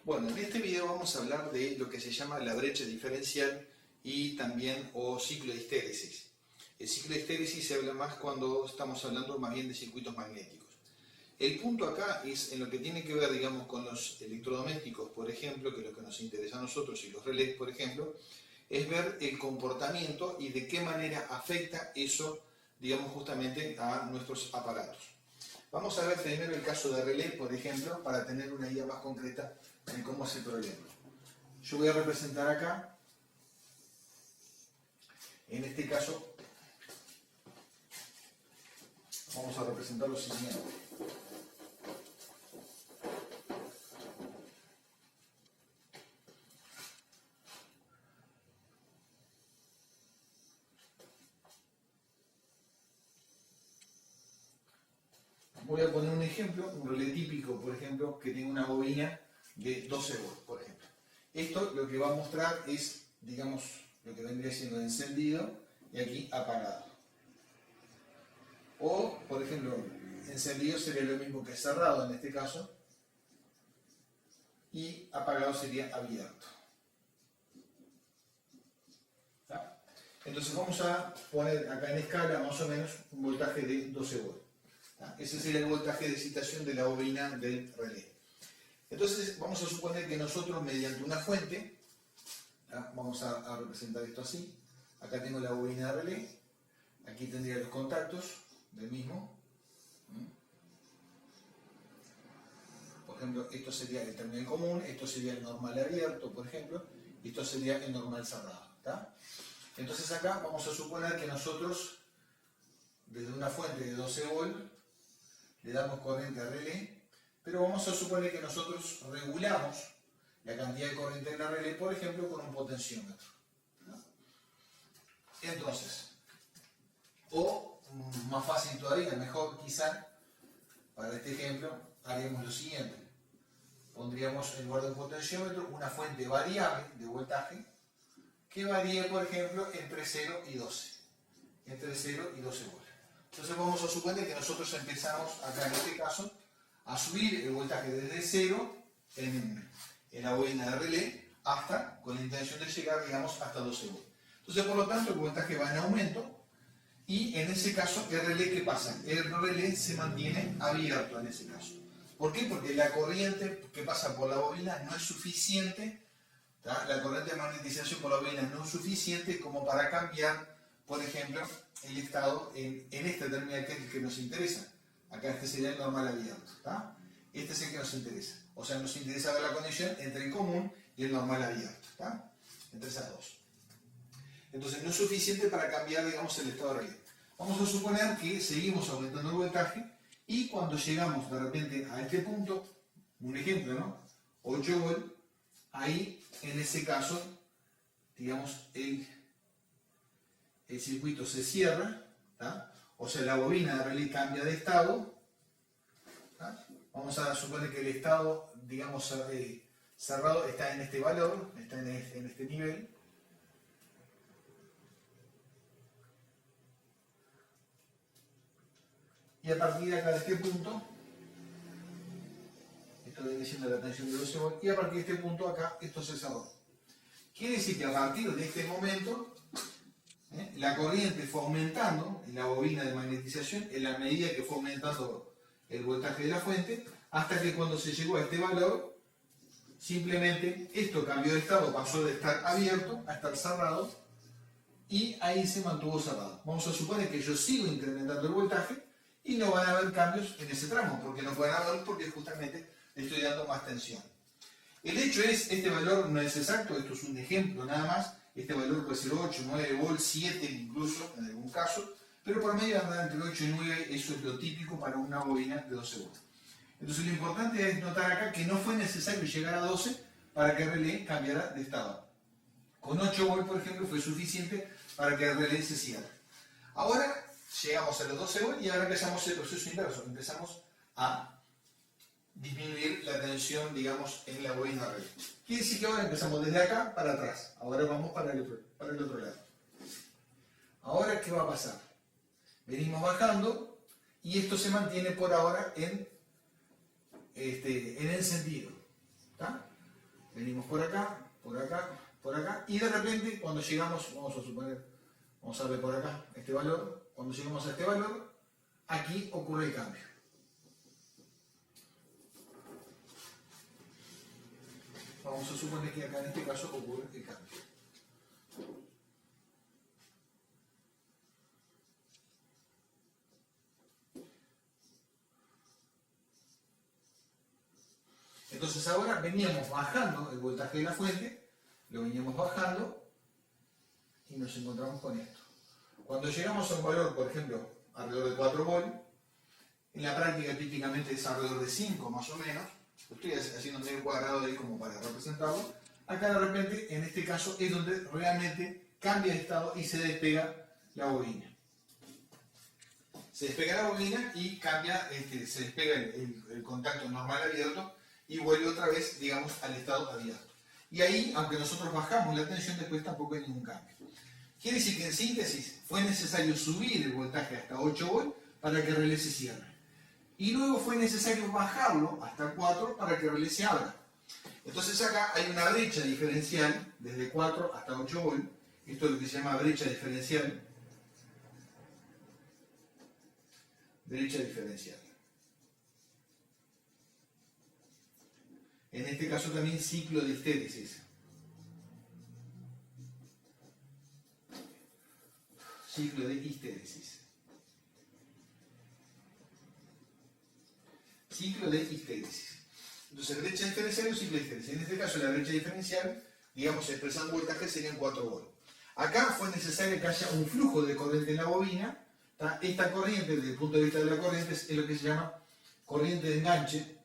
Bueno, en este video vamos a hablar de lo que se llama la brecha diferencial y también o ciclo de histéresis. El ciclo de histéresis se habla más cuando estamos hablando más bien de circuitos magnéticos. El punto acá es en lo que tiene que ver, digamos, con los electrodomésticos, por ejemplo, que es lo que nos interesa a nosotros, y los relés, por ejemplo, es ver el comportamiento y de qué manera afecta eso, digamos, justamente a nuestros aparatos. Vamos a ver primero el caso de relé, por ejemplo, para tener una idea más concreta de cómo es el problema. Yo voy a representar acá, en este caso, vamos a representar lo siguiente. Voy a poner un ejemplo, un relé típico, por ejemplo, que tiene una bobina de 12 volts, por ejemplo. Esto lo que va a mostrar es, digamos, lo que vendría siendo encendido y aquí apagado. O, por ejemplo, encendido sería lo mismo que cerrado en este caso, y apagado sería abierto. ¿Está? Entonces vamos a poner acá en escala más o menos un voltaje de 12 volts. Ese sería el voltaje de excitación de la bobina del relé. Entonces vamos a suponer que nosotros mediante una fuente, vamos a representar esto así, acá tengo la bobina de relé, aquí tendría los contactos del mismo, por ejemplo esto sería el terminal común, esto sería el normal abierto, por ejemplo, y esto sería el normal cerrado. ¿Está? Entonces acá vamos a suponer que nosotros desde una fuente de 12 volts le damos corriente al relé, pero vamos a suponer que nosotros regulamos la cantidad de corriente en la relé, por ejemplo, con un potenciómetro. Entonces, o más fácil todavía, mejor quizá, para este ejemplo, haríamos lo siguiente. Pondríamos en lugar de un potenciómetro una fuente variable de voltaje que varíe, por ejemplo, entre 0 y 12. Entre 0 y 12 volts. Entonces vamos a suponer que nosotros empezamos, acá en este caso, a subir el voltaje desde 0 en la bobina de relé hasta, con la intención de llegar, digamos, hasta 12 volts. Entonces, por lo tanto, el voltaje va en aumento y en ese caso, el relé, ¿qué pasa? El relé se mantiene abierto en ese caso. ¿Por qué? Porque la corriente que pasa por la bobina no es suficiente, ¿tá? La corriente de magnetización por la bobina no es suficiente como para cambiar, por ejemplo, el estado en este terminal que es el que nos interesa. Acá este sería el normal abierto. ¿Tá? Este es el que nos interesa. O sea, nos interesa ver la conexión entre el común y el normal abierto. ¿Tá? Entre esas dos. Entonces no es suficiente para cambiar, digamos, el estado de relé. Vamos a suponer que seguimos aumentando el voltaje y cuando llegamos de repente a este punto, un ejemplo, ¿no? 8 volts, ahí en ese caso, digamos, el circuito se cierra, ¿tá? O sea, la bobina de relé cambia de estado, ¿tá? Vamos a suponer que el estado, digamos, cerrado está en este valor, está en este nivel. Y a partir de acá, de este punto, esto viene siendo la tensión de 12 volts, y a partir de este punto acá, esto se cerró. Quiere decir que a partir de este momento, la corriente fue aumentando en la bobina de magnetización en la medida que fue aumentando el voltaje de la fuente, hasta que cuando se llegó a este valor, simplemente esto cambió de estado, pasó de estar abierto a estar cerrado, y ahí se mantuvo cerrado. Vamos a suponer que yo sigo incrementando el voltaje y no van a haber cambios en ese tramo, porque no pueden haber, porque justamente le estoy dando más tensión. El hecho es, este valor no es exacto, esto es un ejemplo nada más. Este valor puede ser 8, 9 volts, 7 incluso en algún caso, pero por medio anda entre 8 y 9, eso es lo típico para una bobina de 12 volts. Entonces lo importante es notar acá que no fue necesario llegar a 12 para que el relé cambiara de estado. Con 8 volts, por ejemplo, fue suficiente para que el relé se cierre. Ahora llegamos a los 12 volts y ahora empezamos el proceso inverso, empezamos a disminuir la tensión, digamos, en la bobina de relé. Quiere decir que ahora empezamos desde acá para atrás. Ahora vamos para el otro lado. Ahora, ¿qué va a pasar? Venimos bajando y esto se mantiene por ahora en encendido. ¿Tá? venimos por acá, por acá, por acá, y de repente cuando llegamos, vamos a suponer, vamos a ver por acá este valor, cuando llegamos a este valor, aquí ocurre el cambio. Vamos a suponer que acá en este caso ocurre el cambio. Entonces ahora veníamos bajando el voltaje de la fuente, lo veníamos bajando y nos encontramos con esto. Cuando llegamos a un valor, por ejemplo, alrededor de 4 volt, en la práctica típicamente es alrededor de 5 más o menos, lo estoy haciendo medio cuadrado de ahí como para representarlo, acá de repente, en este caso, es donde realmente cambia de estado y se despega la bobina. Se despega la bobina y cambia, se despega el contacto normal abierto y vuelve otra vez, digamos, al estado abierto. Y ahí, aunque nosotros bajamos la tensión, después tampoco hay ningún cambio. Quiere decir que en síntesis fue necesario subir el voltaje hasta 8 volt para que el relé se cierre. Y luego fue necesario bajarlo hasta 4 para que el relé se abra. Entonces acá hay una brecha diferencial desde 4 hasta 8 volt. Esto es lo que se llama brecha diferencial. Brecha diferencial. En este caso también ciclo de histéresis. Ciclo de histéresis. Ciclo de histéresis. Entonces, brecha diferencial o ciclo de histéresis. En este caso, la brecha diferencial, digamos, expresando voltaje, serían 4 volt. Acá fue necesario que haya un flujo de corriente en la bobina. Esta corriente, desde el punto de vista de la corriente, es lo que se llama corriente de enganche.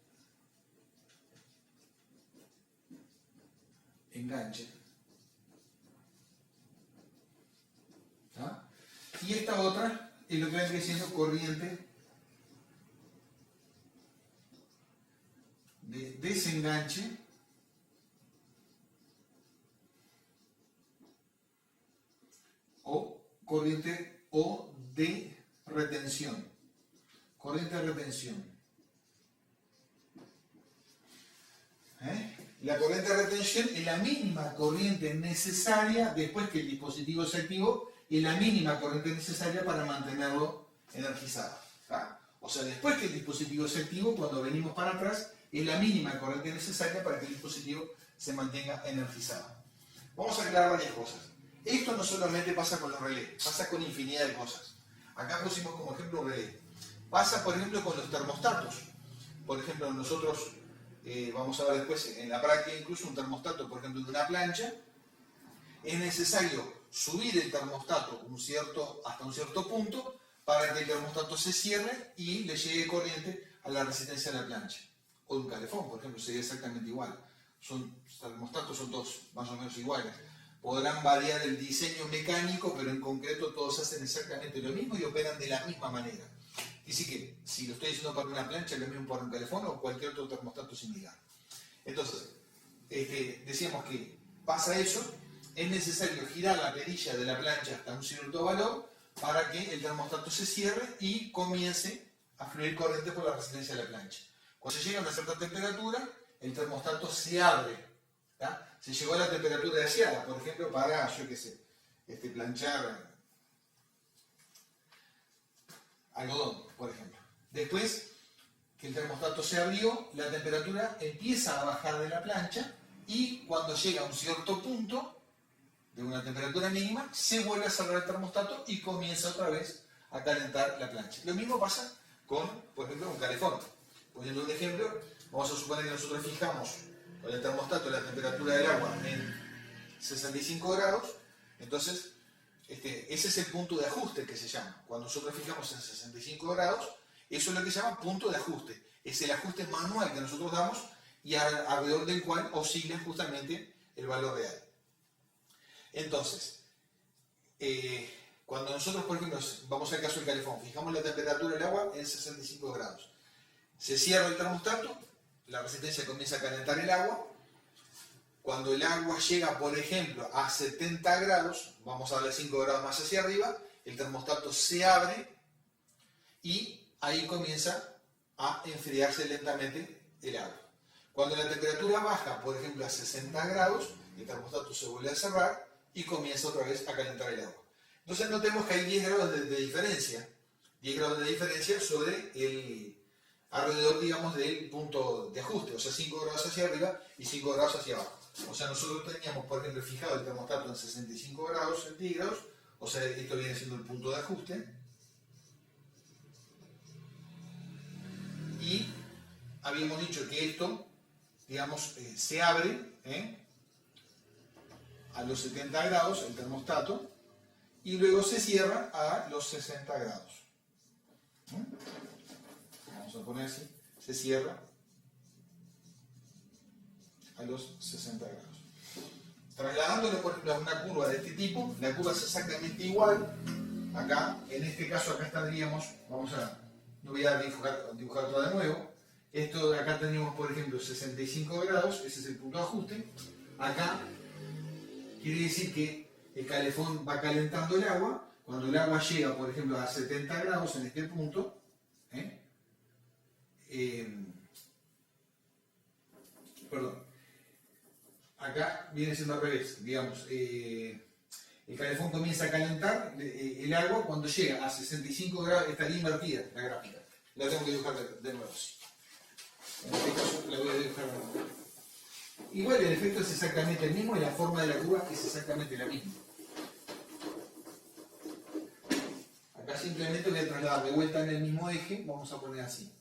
¿Ah? Y esta otra es lo que vendría siendo corriente de desenganche o corriente o de retención. Corriente de retención. La corriente de retención es la mínima corriente necesaria después que el dispositivo se activó, es la mínima corriente necesaria para mantenerlo energizado. O sea, después que el dispositivo se activó, cuando venimos para atrás, es la mínima corriente necesaria para que el dispositivo se mantenga energizado. Vamos a aclarar varias cosas. Esto no solamente pasa con los relés, pasa con infinidad de cosas. Acá pusimos como ejemplo un relé. Pasa, por ejemplo, con los termostatos. Por ejemplo, nosotros vamos a ver después en la práctica incluso un termostato, por ejemplo, de una plancha. Es necesario subir el termostato hasta un cierto punto para que el termostato se cierre y le llegue corriente a la resistencia de la plancha. O de un calefón, por ejemplo, sería exactamente igual. Los termostatos son todos más o menos iguales. Podrán variar el diseño mecánico, pero en concreto todos hacen exactamente lo mismo y operan de la misma manera. Así que, si lo estoy diciendo para una plancha, lo mismo para un calefón o cualquier otro termostato similar. Entonces, decíamos que pasa eso, es necesario girar la perilla de la plancha hasta un cierto valor para que el termostato se cierre y comience a fluir corriente por la resistencia de la plancha. Cuando se llega a una cierta temperatura, el termostato se abre. ¿tá? Se llegó a la temperatura deseada, por ejemplo, para, yo qué sé, planchar algodón, por ejemplo. Después que el termostato se abrió, la temperatura empieza a bajar de la plancha y cuando llega a un cierto punto de una temperatura mínima, se vuelve a cerrar el termostato y comienza otra vez a calentar la plancha. Lo mismo pasa con, por ejemplo, un calefón. Poniendo un ejemplo, vamos a suponer que nosotros fijamos con el termostato la temperatura del agua en 65 grados, entonces ese es el punto de ajuste que se llama. Cuando nosotros fijamos en 65 grados, eso es lo que se llama punto de ajuste. Es el ajuste manual que nosotros damos y alrededor del cual oscila justamente el valor real. Entonces, cuando nosotros, por ejemplo, vamos al caso del calefón, fijamos la temperatura del agua en 65 grados. Se cierra el termostato, la resistencia comienza a calentar el agua. Cuando el agua llega, por ejemplo, a 70 grados, vamos a darle 5 grados más hacia arriba, el termostato se abre y ahí comienza a enfriarse lentamente el agua. Cuando la temperatura baja, por ejemplo, a 60 grados, el termostato se vuelve a cerrar y comienza otra vez a calentar el agua. Entonces notemos que hay 10 grados de diferencia. 10 grados de diferencia sobre el alrededor, digamos, del punto de ajuste. O sea, 5 grados hacia arriba y 5 grados hacia abajo. O sea, nosotros teníamos, por ejemplo, fijado el termostato en 65 grados centígrados. O sea, esto viene siendo el punto de ajuste. Y habíamos dicho que esto, digamos, se abre a los 70 grados, el termostato, y luego se cierra a los 60 grados. Vamos a poner así, se cierra a los 60 grados. Trasladándolo, por ejemplo, a una curva de este tipo, la curva es exactamente igual. Acá, en este caso, acá estaríamos, no voy a dibujar todo de nuevo. Esto de acá tenemos, por ejemplo, 65 grados, ese es el punto de ajuste. Acá quiere decir que el calefón va calentando el agua. Cuando el agua llega, por ejemplo, a 70 grados en este punto, acá viene siendo al revés, digamos, el calefón comienza a calentar el agua cuando llega a 65 grados, estaría invertida la gráfica. La tengo que dibujar de nuevo, sí. En este caso la voy a dibujar de nuevo. Igual el efecto es exactamente el mismo y la forma de la curva es exactamente la misma. Acá simplemente voy a trasladar de vuelta en el mismo eje, vamos a poner así.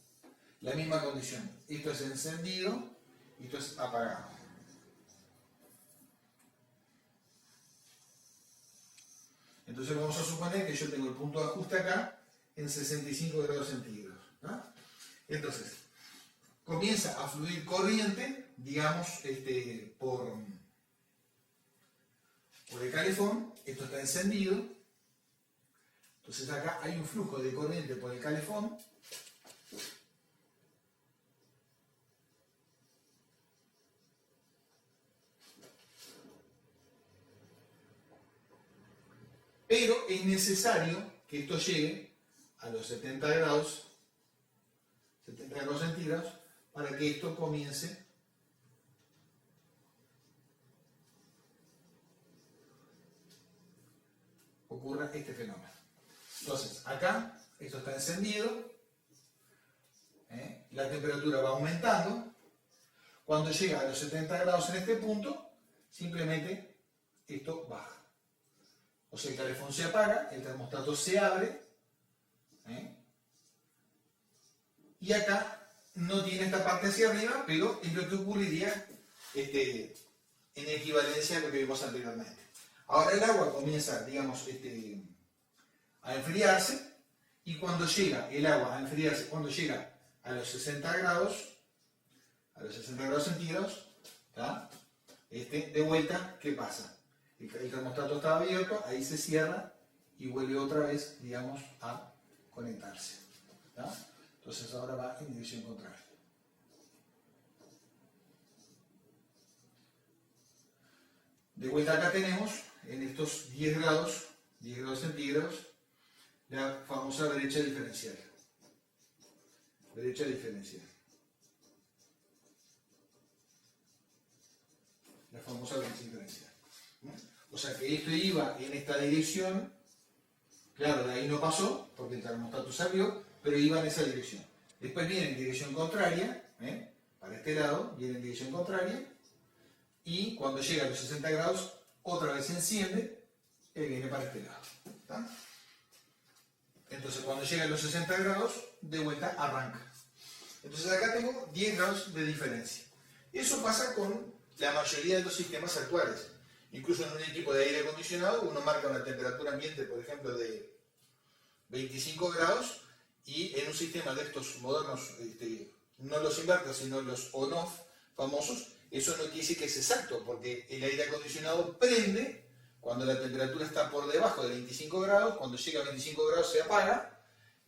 La misma condición. Esto es encendido y esto es apagado. Entonces vamos a suponer que yo tengo el punto de ajuste acá en 65 grados centígrados. ¿No? Entonces, comienza a fluir corriente, digamos, por el calefón. Esto está encendido. Entonces acá hay un flujo de corriente por el calefón. Pero es necesario que esto llegue a los 70 grados centígrados para que esto comience ocurra este fenómeno. Entonces, acá esto está encendido, la temperatura va aumentando. Cuando llega a los 70 grados en este punto, simplemente esto baja. O sea, el calefón se apaga, el termostato se abre, y acá no tiene esta parte hacia arriba, pero es lo que ocurriría en equivalencia a lo que vimos anteriormente. Ahora el agua comienza, digamos, a enfriarse, y cuando llega el agua a enfriarse, cuando llega a los 60 grados centígrados, ¿tá? De vuelta, ¿qué pasa? El termostato está abierto, ahí se cierra y vuelve otra vez, digamos, a conectarse. ¿Tá? Entonces ahora va en dirección contraria. De vuelta acá tenemos, en estos 10 grados centígrados, la famosa brecha diferencial. Brecha diferencial. La famosa brecha diferencial. O sea que esto iba en esta dirección, claro, de ahí no pasó, porque el termostato salió, pero iba en esa dirección. Después viene en dirección contraria, para este lado, viene en dirección contraria, y cuando llega a los 60 grados, otra vez se enciende, y viene para este lado. ¿Tá? Entonces cuando llega a los 60 grados, de vuelta arranca. Entonces acá tengo 10 grados de diferencia. Eso pasa con la mayoría de los sistemas actuales. Incluso en un equipo de aire acondicionado, uno marca una temperatura ambiente, por ejemplo, de 25 grados, y en un sistema de estos modernos, no los inverters, sino los on-off famosos, eso no quiere decir que es exacto, porque el aire acondicionado prende cuando la temperatura está por debajo de 25 grados, cuando llega a 25 grados se apaga,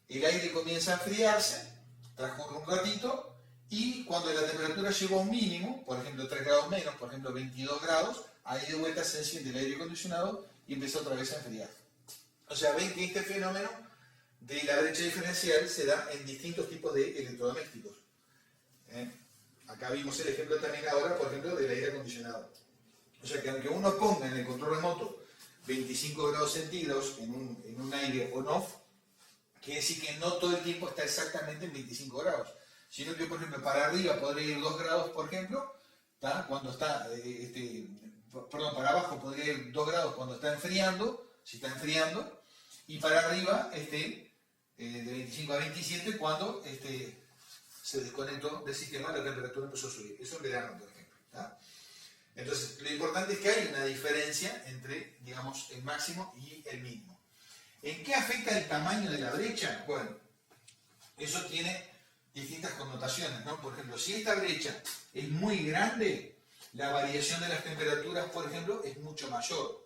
el aire comienza a enfriarse, transcurre un ratito, y cuando la temperatura llegó a un mínimo, por ejemplo 3 grados menos, por ejemplo 22 grados, ahí de vuelta se enciende el aire acondicionado y empieza otra vez a enfriar. O sea, ven que este fenómeno de la brecha diferencial se da en distintos tipos de electrodomésticos. Acá vimos el ejemplo también ahora, por ejemplo, del aire acondicionado. O sea que aunque uno ponga en el control remoto 25 grados centígrados en un aire on-off, quiere decir que no todo el tiempo está exactamente en 25 grados, sino que, por ejemplo, para arriba podría ir 2 grados, por ejemplo, ¿tá? Cuando está, para abajo podría ir 2 grados cuando está enfriando, si está enfriando, y para arriba, de 25 a 27 cuando se desconectó del sistema, la temperatura empezó a subir. Eso en verano, por ejemplo. ¿Tá? Entonces, lo importante es que hay una diferencia entre, digamos, el máximo y el mínimo. ¿En qué afecta el tamaño de la brecha? Bueno, eso tiene distintas connotaciones, ¿no? Por ejemplo, si esta brecha es muy grande, la variación de las temperaturas, por ejemplo, es mucho mayor.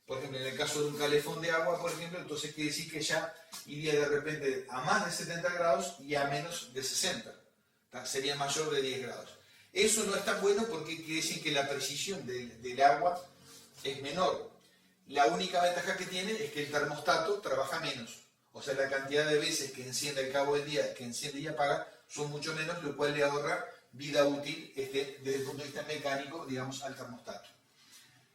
Por ejemplo, en el caso de un calefón de agua, por ejemplo, entonces quiere decir que ya iría de repente a más de 70 grados y a menos de 60. ¿Tá? Sería mayor de 10 grados. Eso no está bueno porque quiere decir que la precisión del agua es menor. La única ventaja que tiene es que el termostato trabaja menos. O sea, la cantidad de veces que enciende al cabo del día, que enciende y apaga, son mucho menos, lo cual le ahorra vida útil desde el punto de vista mecánico, digamos, al termostato.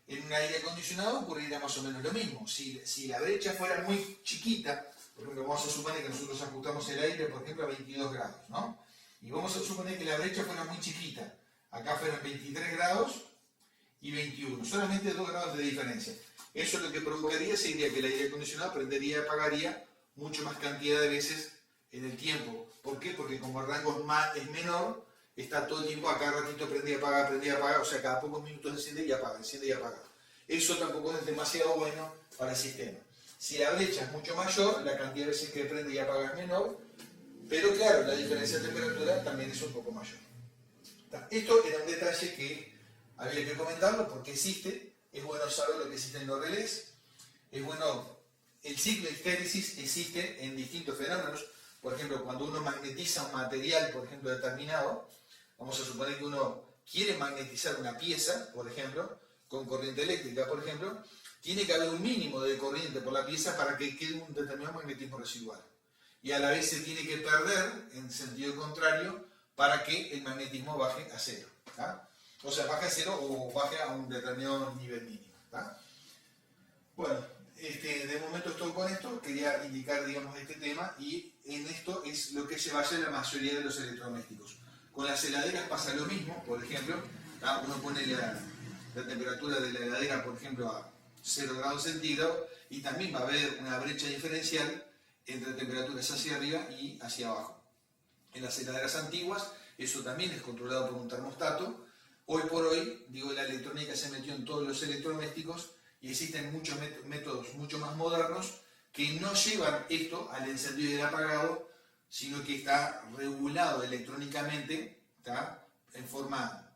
En un aire acondicionado ocurriría más o menos lo mismo. Si la brecha fuera muy chiquita, por ejemplo, vamos a suponer que nosotros ajustamos el aire, por ejemplo, a 22 grados, ¿no? Y vamos a suponer que la brecha fuera muy chiquita. Acá fueran 23 grados y 21, solamente 2 grados de diferencia. Eso lo que provocaría sería que el aire acondicionado prendería y apagaría mucho más cantidad de veces en el tiempo. ¿Por qué? Porque como el rango es menor, está todo el tiempo a cada ratito prende y apaga, o sea, cada pocos minutos enciende y apaga. Eso tampoco es demasiado bueno para el sistema. Si la brecha es mucho mayor, la cantidad de veces que prende y apaga es menor, pero claro, la diferencia de temperatura también es un poco mayor. Esto era un detalle que había que comentarlo porque existe, es bueno saber lo que existe en los relés, es bueno, el ciclo de histéresis existe en distintos fenómenos, por ejemplo, cuando uno magnetiza un material, por ejemplo, determinado, vamos a suponer que uno quiere magnetizar una pieza, por ejemplo, con corriente eléctrica, por ejemplo, tiene que haber un mínimo de corriente por la pieza para que quede un determinado magnetismo residual. Y a la vez se tiene que perder en sentido contrario para que el magnetismo baje a cero. ¿Tá? O sea, baje a cero o baje a un determinado nivel mínimo. ¿Tá? Bueno, de momento estoy con esto, quería indicar, digamos, este tema, y en esto es lo que se basa en la mayoría de los electrodomésticos. Con las heladeras pasa lo mismo, por ejemplo, ¿tá? Uno pone la temperatura de la heladera, por ejemplo, a 0 grados centígrados, y también va a haber una brecha diferencial entre temperaturas hacia arriba y hacia abajo. En las heladeras antiguas, eso también es controlado por un termostato. Hoy por hoy, digo, la electrónica se metió en todos los electrodomésticos y existen muchos métodos mucho más modernos que no llevan esto al encendido y el apagado, sino que está regulado electrónicamente, ¿tá? En forma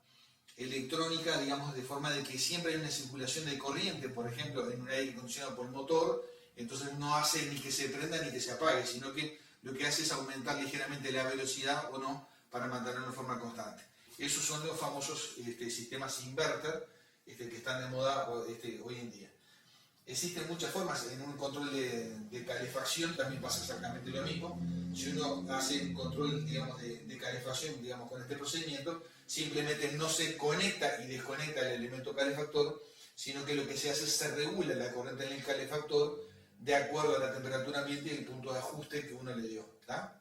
electrónica, digamos, de forma de que siempre hay una circulación de corriente, por ejemplo, en un aire acondicionado por motor, entonces no hace ni que se prenda ni que se apague, sino que lo que hace es aumentar ligeramente la velocidad o no para mantenerlo en forma constante. Esos son los famosos sistemas inverter que están de moda hoy en día. Existen muchas formas, en un control de calefacción también pasa exactamente lo mismo. Si uno hace un control, digamos, de calefacción, digamos, con este procedimiento, simplemente no se conecta y desconecta el elemento calefactor, sino que lo que se hace es se regula la corriente en el calefactor de acuerdo a la temperatura ambiente y el punto de ajuste que uno le dio. ¿Tá?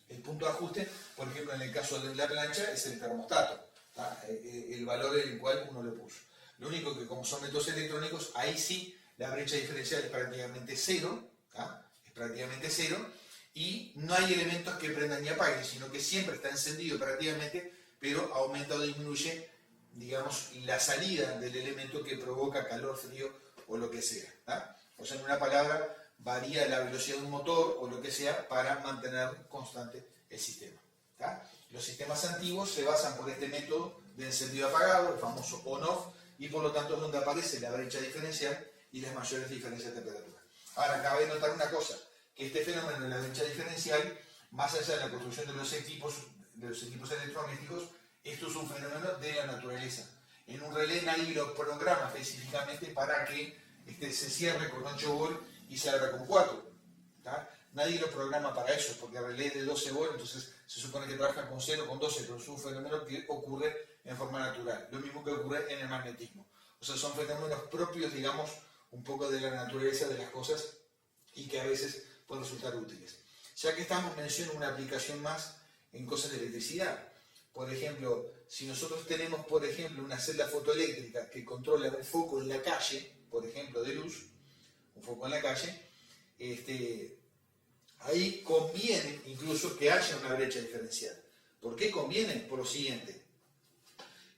El punto de ajuste, por ejemplo, en el caso de la plancha, es el termostato, ¿tá? El valor en el cual uno lo puso. Lo único que, como son métodos electrónicos, ahí sí la brecha diferencial es prácticamente cero, ¿tá? Es prácticamente cero, y no hay elementos que prendan y apaguen, sino que siempre está encendido prácticamente, pero aumenta o disminuye, digamos, la salida del elemento que provoca calor, frío o lo que sea. ¿Tá? O sea, en una palabra, varía la velocidad de un motor o lo que sea para mantener constante el sistema. ¿Tá? Los sistemas antiguos se basan por este método de encendido apagado, el famoso on-off, y por lo tanto es donde aparece la brecha diferencial y las mayores diferencias de temperatura. Ahora, cabe notar una cosa, que este fenómeno de la brecha diferencial, más allá de la construcción de los equipos electrodomésticos, esto es un fenómeno de la naturaleza. En un relé nadie lo programa específicamente para que se cierre con 8 volt y se abra con 4. ¿Tá? nadie lo programa para eso, porque el relé es de 12 volts, entonces se supone que trabaja con 0, con 12, pero es un fenómeno que ocurre en forma natural, lo mismo que ocurre en el magnetismo. O sea, son fenómenos propios, digamos, un poco de la naturaleza de las cosas y que a veces pueden resultar útiles. Ya que estamos, menciono una aplicación más en cosas de electricidad. Por ejemplo, si nosotros tenemos, por ejemplo, una celda fotoeléctrica que controla un foco en la calle, por ejemplo, de luz, un foco en la calle, ahí conviene incluso que haya una brecha diferencial. ¿Por qué conviene? Por lo siguiente.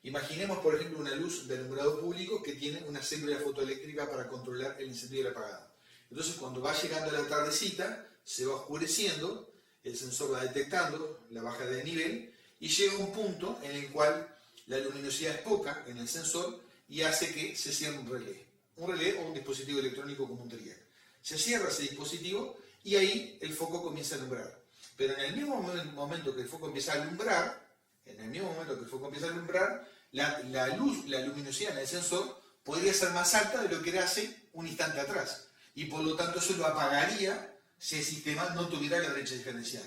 Imaginemos, por ejemplo, una luz de alumbrado público que tiene una célula fotoeléctrica para controlar el encendido y el apagado. Entonces, cuando va llegando la tardecita, se va oscureciendo, el sensor va detectando la bajada de nivel y llega a un punto en el cual la luminosidad es poca en el sensor y hace que se cierre un relé. Un relé o un dispositivo electrónico como un triac. Se cierra ese dispositivo y ahí el foco comienza a alumbrar. Pero en el mismo momento que el foco empieza a alumbrar, la luz, la luminosidad en el sensor podría ser más alta de lo que era hace un instante atrás. Y por lo tanto eso lo apagaría si el sistema no tuviera la brecha diferencial.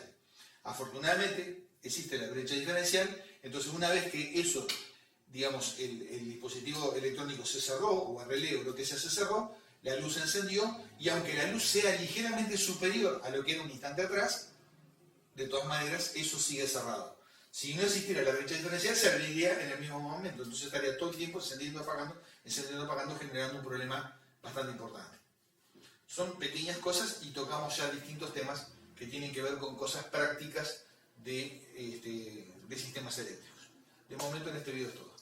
Afortunadamente existe la brecha diferencial, entonces una vez que eso, digamos, el dispositivo electrónico se cerró, o el relé o lo que sea se cerró, la luz se encendió y aunque la luz sea ligeramente superior a lo que era un instante atrás, de todas maneras eso sigue cerrado. Si no existiera la brecha diferencial, se abriría en el mismo momento, entonces estaría todo el tiempo encendiendo, apagando, generando un problema bastante importante. Son pequeñas cosas y tocamos ya distintos temas que tienen que ver con cosas prácticas de sistemas eléctricos. De momento en este video es todo.